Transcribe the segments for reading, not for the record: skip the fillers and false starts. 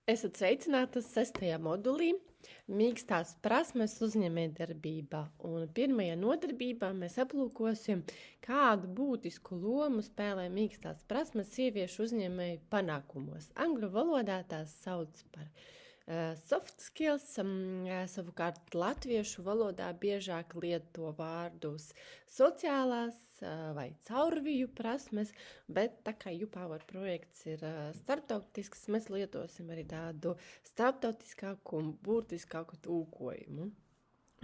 Esat sveicinātas 6. modulī mīkstās prasmes uzņēmējdarbībā. Un pirmajā nodarbībā mēs aplūkosim, kādu būtisku lomu spēlē mīkstās prasmes sieviešu uzņēmēju panākumos. Angļu valodā tās sauc par soft skills, savukārt latviešu valodā biežāk lieto vārdus sociālās vai caurviju prasmes, bet tā kā YouPower projekts ir starptautisks, mēs lietosim arī tādu starptautiskāku un burtiskāku tulkojumu.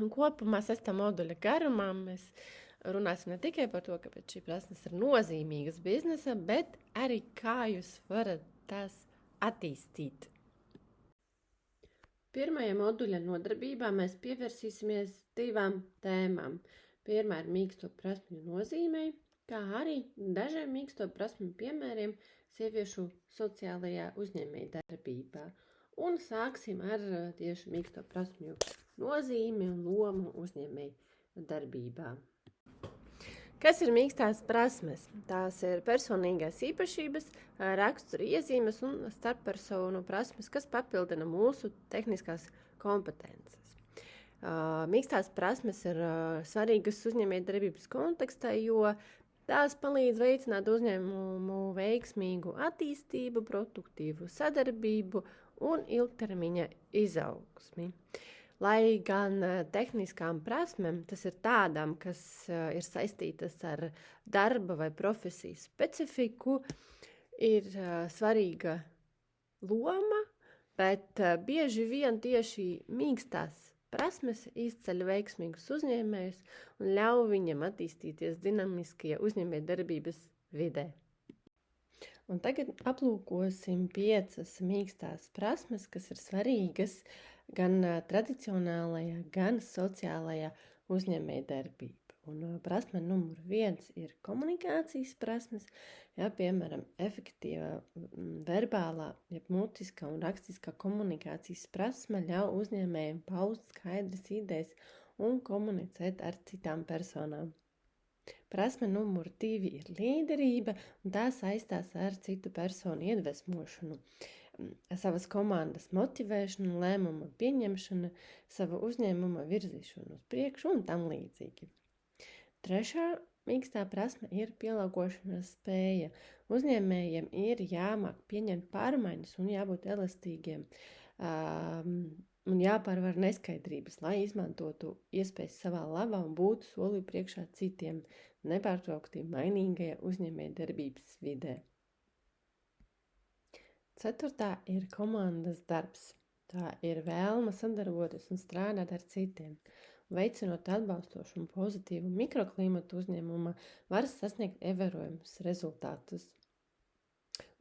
Un kopumā 6. moduļa garumā mēs runāsim ne tikai par to, kāpēc šī prasmes ir nozīmīgas biznesa, bet arī kā jūs varat tās attīstīt. Pirmajā moduļa nodarbībā mēs pievērsīsimies 2 tēmām. Pirmā ir mīksto prasmju nozīmei, kā arī dažiem mīksto prasmju piemēriem sieviešu sociālajā uzņēmējdarbībā. Un sāksim ar tieši mīksto prasmju nozīmi un lomu uzņēmējdarbībā. Kas ir mīkstās prasmes? Tās ir personīgās īpašības, rakstura iezīmes un starppersonu prasmes, kas papildina mūsu tehniskās kompetences. Mīkstās prasmes ir svarīgas uzņēmējdarbības kontekstā, jo tās palīdz veicināt uzņēmumu veiksmīgu attīstību, produktīvu sadarbību un ilgtermiņa izaugsmi. Lai gan tehniskām prasmēm, tas ir tādām, kas ir saistītas ar darba vai profesijas specifiku, ir svarīga loma, bet bieži vien tieši mīkstās prasmes izceļ veiksmīgus uzņēmējus un ļauj viņiem attīstīties dinamiskajā uzņēmējdarbības vidē. Un tagad aplūkosim 5 mīkstās prasmes, kas ir svarīgas gan tradicionālajā, gan sociālajā uzņēmējdarbībā. Un prasme numur 1 ir komunikācijas prasmes, piemēram, efektīva verbālā, mutiskā un rakstiskā komunikācijas prasme ļauj uzņēmējiem paust skaidras idejas un komunicēt ar citām personām. Prasme numur 2 ir līderība, un tā saistās ar citu personu iedvesmošanu, savas komandas motivēšanu, lēmumu pieņemšanu, savu uzņēmumu virzīšanu uz priekšu un tam līdzīgi. 3. mīkstā prasme ir pielāgošanās spēja. Uzņēmējiem ir jāmāk pieņemt pārmaiņas un jābūt elastīgiem un jāpārvar neskaidrības, lai izmantotu iespējas savā labā un būtu soli priekšā citiem nepārtraukti mainīgajā uzņēmējdarbības vidē. 4. ir komandas darbs. Tā ir vēlme sadarboties un strādāt ar citiem. Veicinot atbalstošu un pozitīvu mikroklimatu uzņēmuma, var sasniegt ievērojamus rezultātus.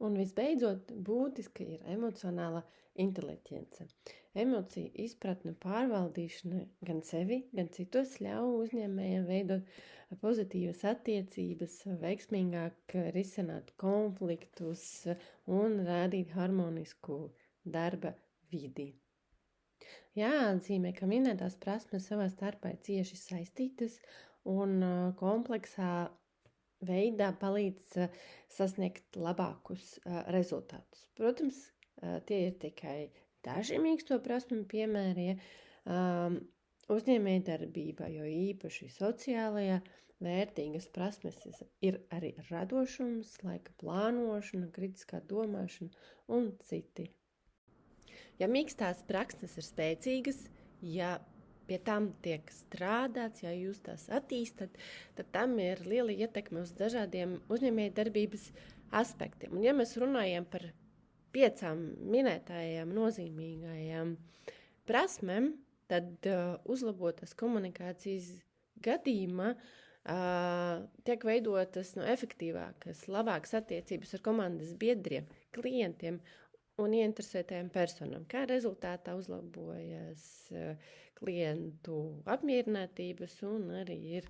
Un visbeidzot, būtiska ir emocionāla inteliģence. Emociju izpratne pārvaldīšana gan sevi, gan citos ļauj uzņēmējiem veidot pozitīvas attiecības, veiksmīgāk risināt konfliktus un rādīt harmonisku darba vidi. Jāatzīmē, ka minētās prasmes savā starpā ir cieši saistītas un kompleksā veidā palīdz sasniegt labākus rezultātus. Protams, tie ir tikai daži mīksto prasmu piemēri uzņēmējdarbībā, jo īpaši sociālajā vērtīgas prasmes ir arī radošums, laika plānošana, kritiskā domāšana un citi. Ja mīkstās prasmes ir spēcīgas, ja pie tām tiek strādāts, ja jūs tās attīstat, tad tam ir liela ietekme uz dažādiem uzņēmējdarbības aspektiem. Un ja mēs runājam par 5 minētājām nozīmīgajām prasmēm, tad uzlabotas komunikācijas gadījumā tiek veidotas efektīvākas, labākas attiecības ar komandas biedriem, klientiem un ieinteresētajām personām, kā rezultātā uzlabojas klientu apmierinātības un arī ir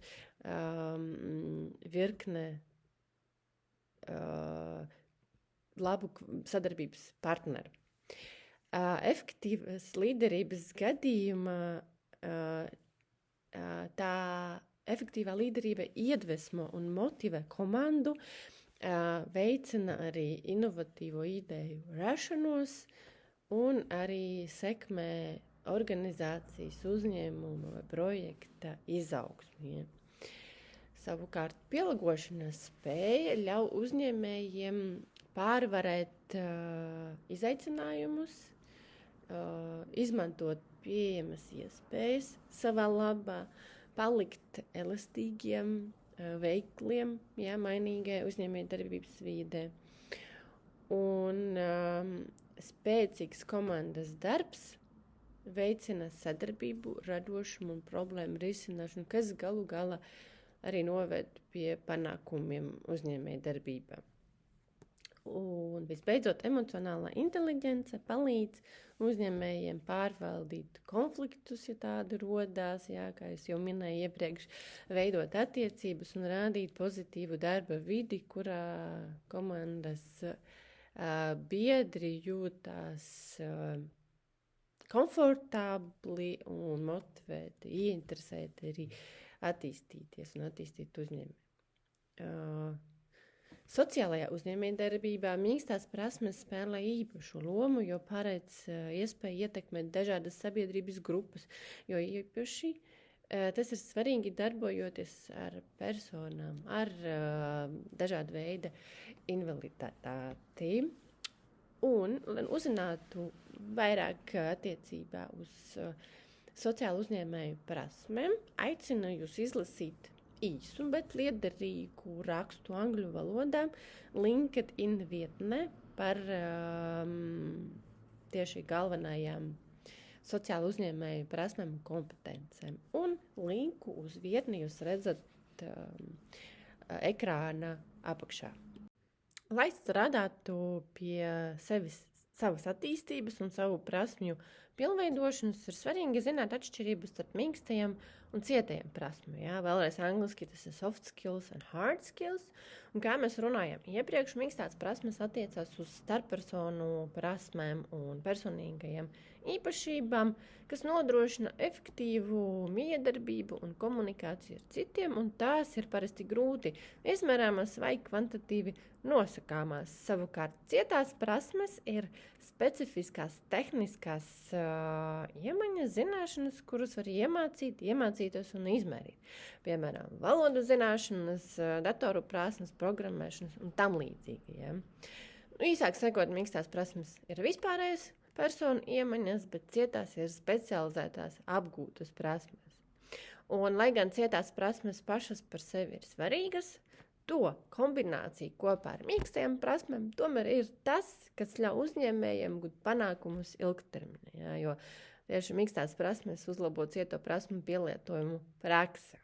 virkne labu sadarbības partneru. Efektīvas līderības gadījumā tā efektīvā līderība iedvesmo un motivē komandu, veicina arī inovatīvo ideju rašanos un arī sekmē organizācijas uzņēmuma vai projekta izaugsmē. Savukārt pielāgošanās spēja ļauj uzņēmējiem pārvarēt izaicinājumus, izmantot pieejamas iespējas savā labā, palikt elastīgiem, veikliem, mainīgai uzņēmējdarbības vidē. Un spēcīgs komandas darbs veicina sadarbību, radošumu un problēmu risināšanu, kas galu galā arī noved pie panākumiem uzņēmējdarbībā. Un visbeidzot, emocionālā inteliģence palīdz uzņēmējiem pārvaldīt konfliktus, ja tādi rodās, kā es jau minēju iepriekš, veidot attiecības un rādīt pozitīvu darba vidi, kurā komandas biedri jūtās komfortabli un motivēti, ieinteresēti arī attīstīties un attīstīt uzņēmēju. Sociālajā uzņēmējdarbībā mīkstās prasmes spēlē īpašu lomu, jo paredz iespēju ietekmēt dažādas sabiedrības grupas, jo īpaši tas ir svarīgi darbojoties ar personām, ar dažādu veidu invaliditāti. Un, lai uzzinātu vairāk attiecībā uz sociālu uzņēmēju prasmēm, aicinu jūs izlasīt īsu, bet liederīgu rakstu angļu valodā LinkedIn vietnē par tieši galvenajām sociālu uzņēmēju prasmēm un kompetencēm. Un linku uz vietni jūs redzat ekrāna apakšā. Lai strādātu pie savas attīstības un savu prasmju pilnveidošanas, ir svarīgi zināt atšķirības starp mīkstajiem un cietajiem prasmēm. Vēlreiz angliski tas ir soft skills un hard skills. Un kā mēs runājam iepriekš, mīkstās prasmes attiecās uz starppersonu prasmēm un personīgajiem īpašībām, kas nodrošina efektīvu miedarbību un komunikāciju ar citiem, un tās ir parasti grūti izmērāmas vai kvantitīvi nosakāmās. Savukārt cietās prasmes ir specifiskās tehniskās iemaņas, zināšanas, kuras var iemācīties un izmērīt. Piemēram, valodu zināšanas, datoru prasmes, programmēšanas un tam līdzīgi. Īsāk sakot, mīkstās prasmes ir vispārējais personu iemaņas, bet cietās ir specializētās apgūtas prasmes. Un, lai gan cietās prasmes pašas par sevi ir svarīgas, to kombinācija kopā ar mīkstajām prasmēm tomēr ir tas, kas ļauj uzņēmējiem gūt panākumus ilgtermiņā, jo tieši mīkstās prasmes uzlabo cieto prasmu pielietojumu praksē.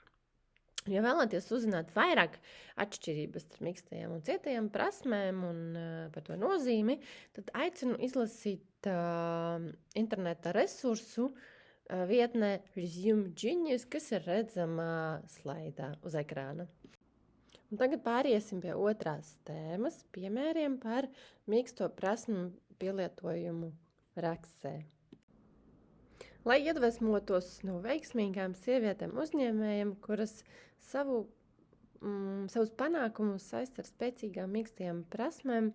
Ja vēlaties uzzināt vairāk atšķirības starp mīkstajām un cietajām prasmēm un par to nozīmi, tad aicinu izlasīt interneta resursu vietnē Resume Genius, kas ir redzama slaidā uz ekrāna. Un tagad pāriesim pie otrās tēmas, piemēriem par mīksto prasmu pielietojumu praksē. Lai iedvesmotos no veiksmīgām sievietēm uzņēmējiem, kuras savus panākumus saista ar spēcīgām mīkstajām prasmēm,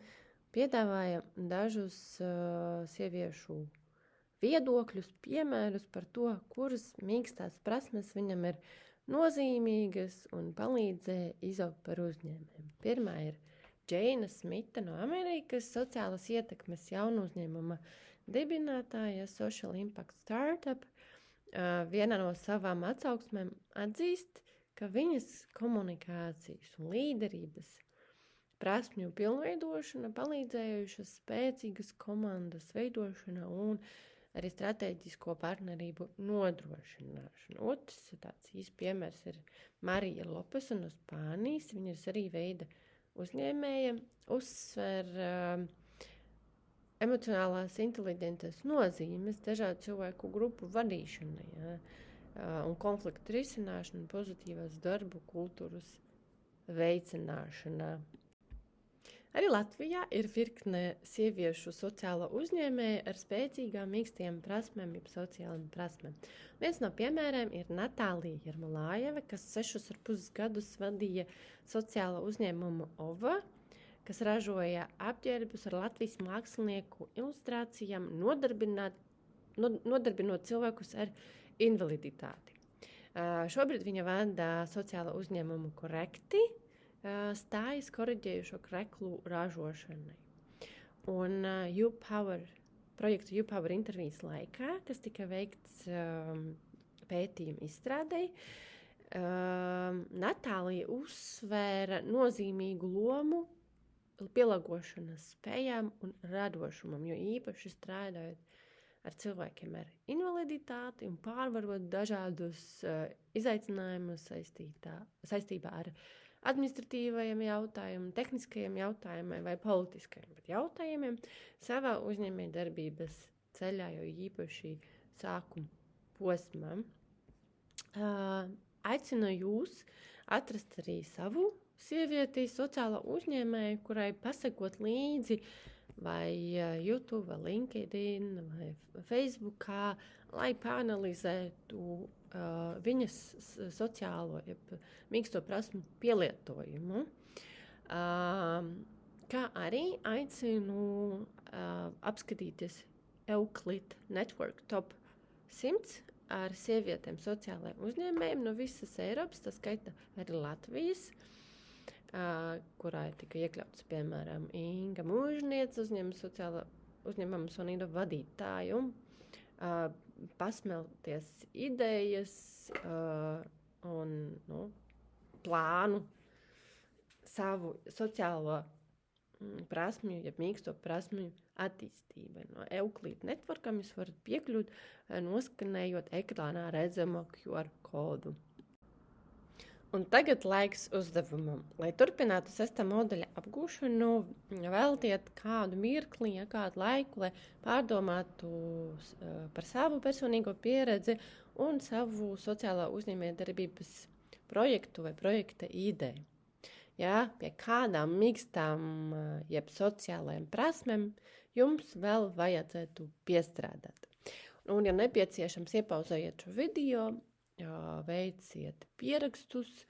piedāvāja dažus sieviešu viedokļus, piemērus par to, kuras mīkstās prasmes viņam ir nozīmīgas un palīdzēja izaugt par uzņēmējiem. Pirmā ir Džeina Smita no Amerikas, sociālas ietekmes jaunu uzņēmuma dibinātāja, Social Impact Startup. Viena no savām atsauksmēm atzīst, ka viņas komunikācijas un līderības prasmju pilnveidošana palīdzējušas spēcīgas komandas veidošana un arī strateģisko partnerību nodrošināšanu. Otrs tāds īsts piemērs ir Marija Lopesa no Spānijas. Viņa ir arī veida uzņēmēja, uzsver emocionālās inteliģences nozīmes dažādu cilvēku grupu vadīšanai, un konfliktu risināšanu, pozitīvās darbu kultūras veicināšanā. Arī Latvijā ir virkne sieviešu sociālo uzņēmēju ar spēcīgām mīkstajām prasmēm, jeb sociālām prasmēm. Viens no piemēriem ir Natālija Jermolājeva, kas 6,5 gadus vadīja sociālo uzņēmumu OVA, kas ražoja apģērbus ar Latvijas mākslinieku ilustrācijām, nodarbinot cilvēkus ar invaliditāti. Šobrīd viņa vada sociālo uzņēmumu Korekti, stājas koriģējušo kreklu ražošanai. Un projektu YouPower intervijas laikā, kas tika veikts pētījuma izstrādei, Natālija uzsvēra nozīmīgu lomu pielāgošanas spējām un radošumam, jo īpaši strādājot ar cilvēkiem ar invaliditāti un pārvarot dažādus izaicinājumus saistībā ar administratīvajiem jautājumiem, tehniskajiem jautājumiem vai politiskajiem jautājumiem savā uzņēmējdarbības ceļā, jo īpaši sākuma posmā. Aicinu jūs atrast arī savu sievieti sociālo uzņēmēju, kurai pasakot līdzi vai YouTube, vai LinkedIn, vai Facebookā, lai pāanalizētu viņas sociālo, mīksto prasmu pielietojumu. Kā arī aicinu apskatīties Euclid Network Top 100 ar sievietēm sociālajiem uzņēmējiem no visas Eiropas, tas skaita arī Latvijas, kurā tika iekļauts, piemēram, Inga Mūžniece, uzņēmuma Sonīda vadītāju, pasmelties idejas un plānu savu sociālo prasmju, mīksto prasmju attīstībai. No Euclid Networkam jūs varat piekļūt, noskanējot ekrānā redzamo QR kodu. Un tagad laiks uzdevumam. Lai turpinātu 6. moduļa apgūšanu, veltiet kādu mirkli, kādu laiku, lai pārdomātu par savu personīgo pieredzi un savu sociālā uzņēmējdarbības projektu vai projekta ideju. Pie kādām mīkstām, jeb sociālajām prasmēm jums vēl vajadzētu piestrādāt. Un, ja nepieciešams, iepauzējiet šo video, veiciet pierakstus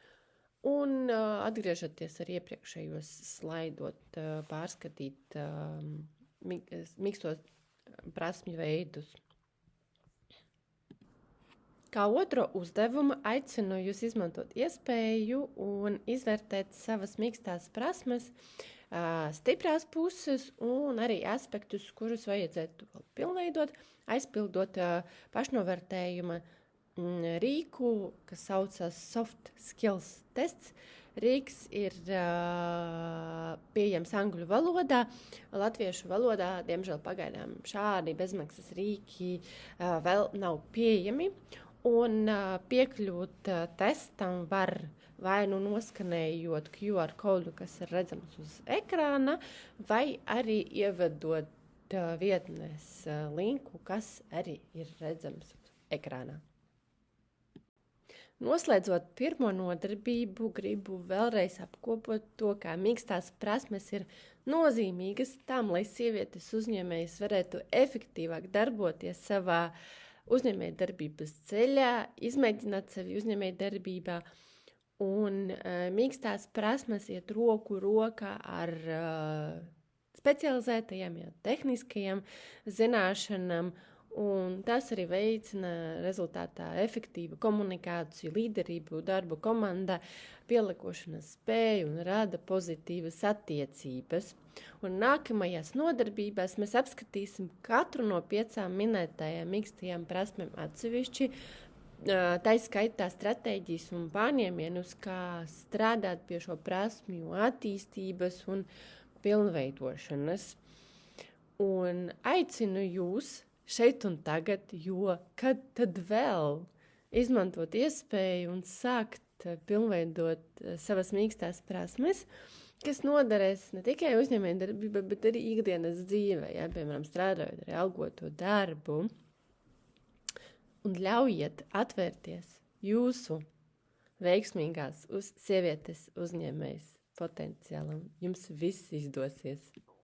un atgriežaties ar iepriekšējos slaidot, pārskatīt mīkstos prasmju veidus. Kā otro uzdevumu aicinu jūs izmantot iespēju un izvērtēt savas mīkstās prasmes, stiprās puses un arī aspektus, kurus vajadzētu vēl pilnveidot, aizpildot pašnovērtējuma rīku, kas saucas Soft Skills tests. Rīks ir pieejams angļu valodā, latviešu valodā, diemžēl pagaidām šādi bezmaksas rīki vēl nav pieejami. Un piekļūt testam var vai nu noskanējot QR kodu, kas ir redzams uz ekrāna, vai arī ievedot vietnes linku, kas arī ir redzams uz ekrānā. Noslēdzot pirmo nodarbību, gribu vēlreiz apkopot to, kā mīkstās prasmes ir nozīmīgas tam, lai sievietes uzņēmējas varētu efektīvāk darboties savā uzņēmējdarbības ceļā, izmēģināt sevi uzņēmējdarbībā, un mīkstās prasmes iet roku rokā ar specializētajām, tehniskajām zināšanām, un tas arī veicina rezultātā efektīvu komunikāciju, līderību, darbu komandā, pielāgošanas spēju un rada pozitīvas attiecības. Un nākamajās nodarbībās mēs apskatīsim katru no 5 minētajām mīkstajām prasmēm atsevišķi, tā skaitā stratēģijas un pārņēmienus, kā strādāt pie šo prasmju attīstības un pilnveidošanas. Un aicinu jūs šeit un tagad, jo kad tad vēl izmantot iespēju un sākt pilnveidot savas mīkstās prasmes, kas noderēs ne tikai uzņēmējdarbībā, bet arī ikdienas dzīvē, piemēram, strādājot arī algoto darbu, un ļaujiet atvērties jūsu veiksmīgās sievietes uzņēmējas potenciālam. Jums viss izdosies!